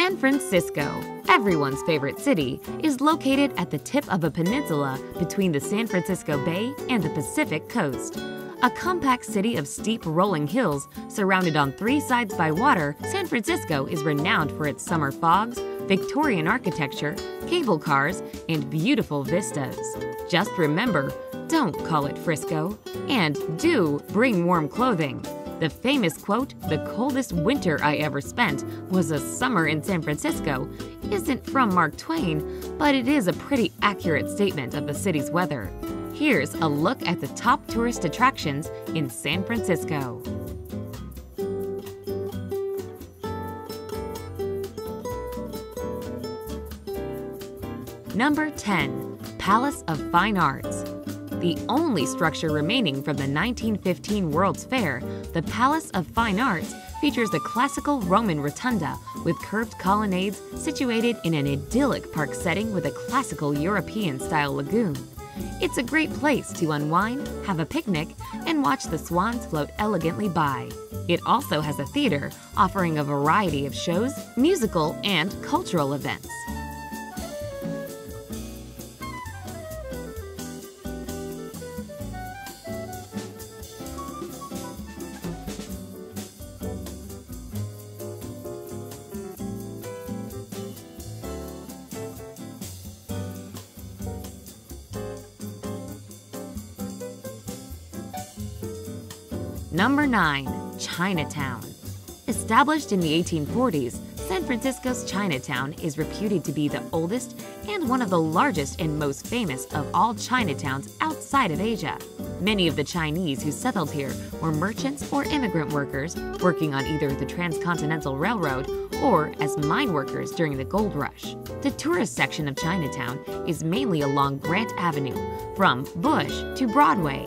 San Francisco, everyone's favorite city, is located at the tip of a peninsula between the San Francisco Bay and the Pacific coast. A compact city of steep rolling hills surrounded on three sides by water, San Francisco is renowned for its summer fogs, Victorian architecture, cable cars, and beautiful vistas. Just remember, don't call it Frisco, and do bring warm clothing. The famous quote, "The coldest winter I ever spent was a summer in San Francisco," isn't from Mark Twain, but it is a pretty accurate statement of the city's weather. Here's a look at the top tourist attractions in San Francisco. Number 10. Palace of Fine Arts. The only structure remaining from the 1915 World's Fair, the Palace of Fine Arts features a classical Roman rotunda with curved colonnades situated in an idyllic park setting with a classical European-style lagoon. It's a great place to unwind, have a picnic, and watch the swans float elegantly by. It also has a theater offering a variety of shows, musical, and cultural events. Number 9. Chinatown. Established in the 1840s, San Francisco's Chinatown is reputed to be the oldest and one of the largest and most famous of all Chinatowns outside of Asia. Many of the Chinese who settled here were merchants or immigrant workers working on either the Transcontinental Railroad or as mine workers during the gold rush. The tourist section of Chinatown is mainly along Grant Avenue, from Bush to Broadway.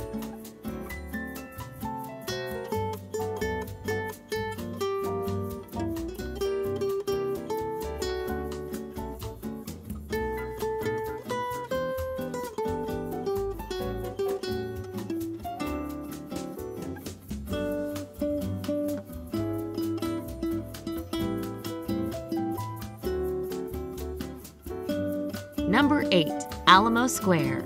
Number 8. Alamo Square.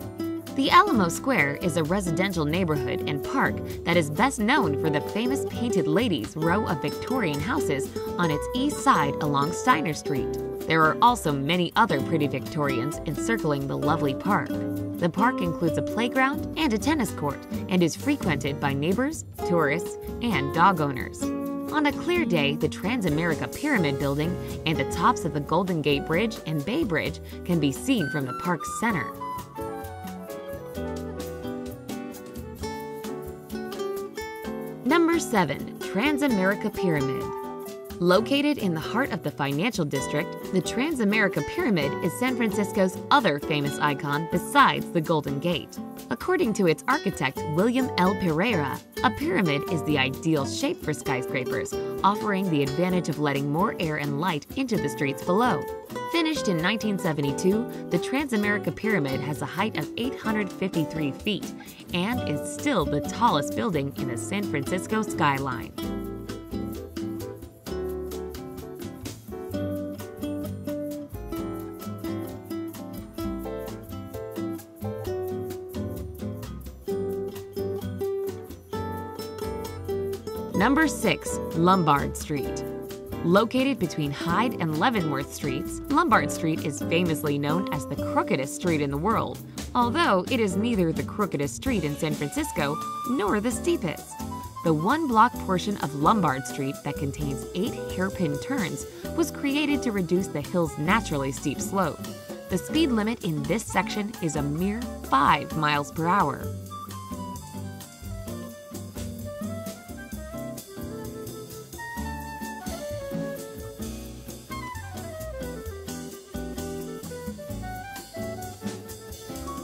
The Alamo Square is a residential neighborhood and park that is best known for the famous Painted Ladies row of Victorian houses on its east side along Steiner Street. There are also many other pretty Victorians encircling the lovely park. The park includes a playground and a tennis court and is frequented by neighbors, tourists, and dog owners. On a clear day, the Transamerica Pyramid Building and the tops of the Golden Gate Bridge and Bay Bridge can be seen from the park's center. Number 7. Transamerica Pyramid. Located in the heart of the financial district, the Transamerica Pyramid is San Francisco's other famous icon besides the Golden Gate. According to its architect, William L. Pereira, a pyramid is the ideal shape for skyscrapers, offering the advantage of letting more air and light into the streets below. Finished in 1972, the Transamerica Pyramid has a height of 853 feet and is still the tallest building in the San Francisco skyline. Number 6. Lombard Street. Located between Hyde and Leavenworth Streets, Lombard Street is famously known as the crookedest street in the world, although it is neither the crookedest street in San Francisco nor the steepest. The one-block portion of Lombard Street that contains 8 hairpin turns was created to reduce the hill's naturally steep slope. The speed limit in this section is a mere 5 miles per hour.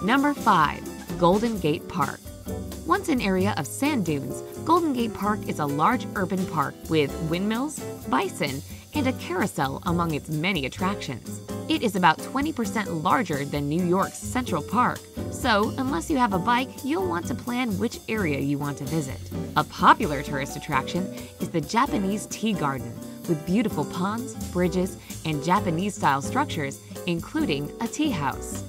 Number 5. Golden Gate Park. Once an area of sand dunes, Golden Gate Park is a large urban park with windmills, bison, and a carousel among its many attractions. It is about 20% larger than New York's Central Park, so unless you have a bike, you'll want to plan which area you want to visit. A popular tourist attraction is the Japanese Tea Garden, with beautiful ponds, bridges, and Japanese-style structures, including a tea house.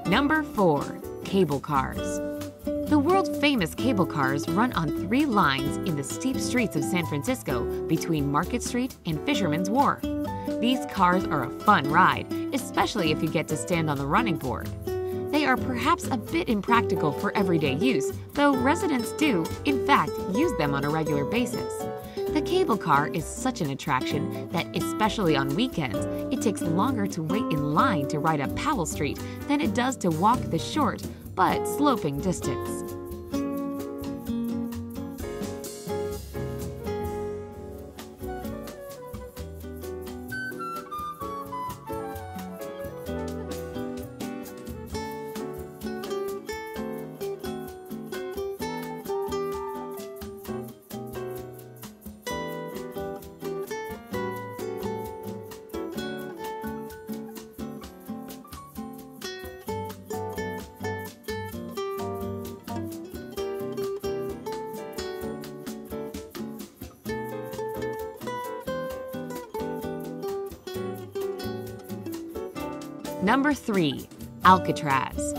Number 4. Cable cars. The world-famous cable cars run on 3 lines in the steep streets of San Francisco between Market Street and Fisherman's Wharf. These cars are a fun ride, especially if you get to stand on the running board. They are perhaps a bit impractical for everyday use, though residents do, in fact, use them on a regular basis. The cable car is such an attraction that, especially on weekends, it takes longer to wait in line to ride up Powell Street than it does to walk the short but sloping distance. Number 3. Alcatraz.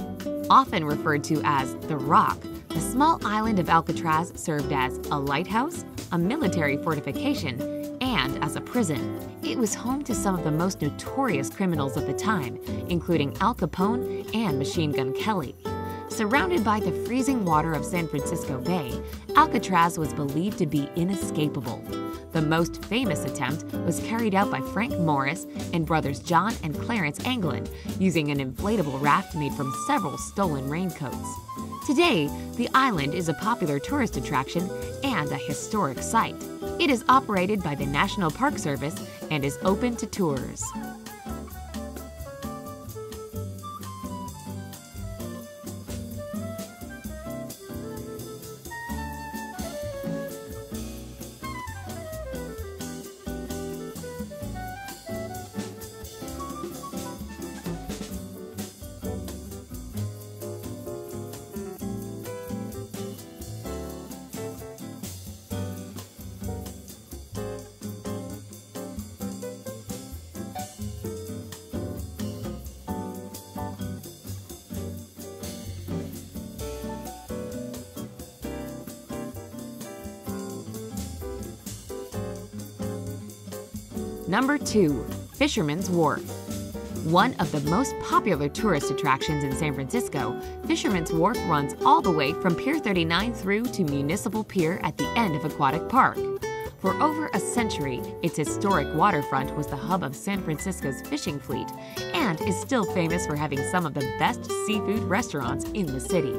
Often referred to as the Rock, the small island of Alcatraz served as a lighthouse, a military fortification, and as a prison. It was home to some of the most notorious criminals of the time, including Al Capone and Machine Gun Kelly. Surrounded by the freezing water of San Francisco Bay, Alcatraz was believed to be inescapable. The most famous attempt was carried out by Frank Morris and brothers John and Clarence Anglin using an inflatable raft made from several stolen raincoats. Today, the island is a popular tourist attraction and a historic site. It is operated by the National Park Service and is open to tours. Number 2. Fisherman's Wharf. One of the most popular tourist attractions in San Francisco, Fisherman's Wharf runs all the way from Pier 39 through to Municipal Pier at the end of Aquatic Park. For over a century, its historic waterfront was the hub of San Francisco's fishing fleet and is still famous for having some of the best seafood restaurants in the city.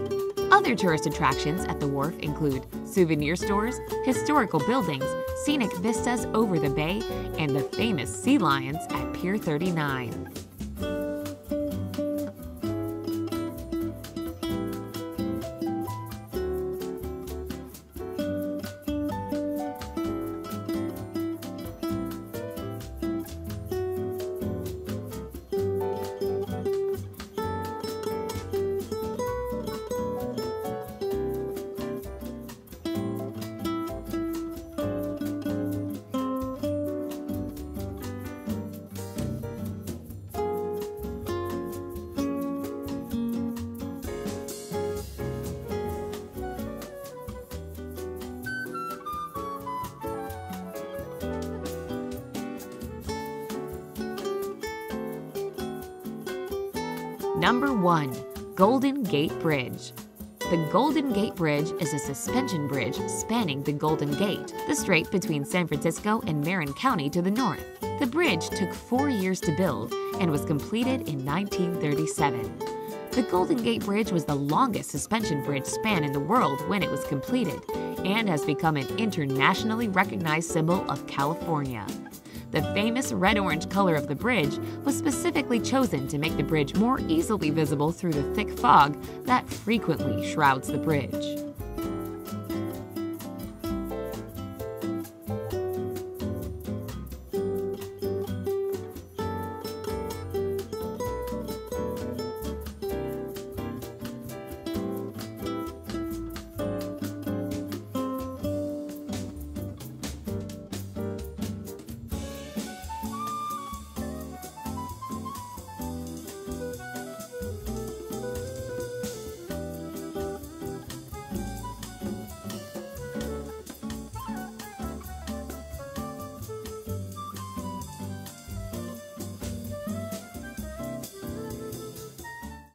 Other tourist attractions at the wharf include souvenir stores, historical buildings, scenic vistas over the bay, and the famous sea lions at Pier 39. Number 1. Golden Gate Bridge. The Golden Gate Bridge is a suspension bridge spanning the Golden Gate, the strait between San Francisco and Marin County to the north. The bridge took 4 years to build and was completed in 1937. The Golden Gate Bridge was the longest suspension bridge span in the world when it was completed and has become an internationally recognized symbol of California. The famous red-orange color of the bridge was specifically chosen to make the bridge more easily visible through the thick fog that frequently shrouds the bridge.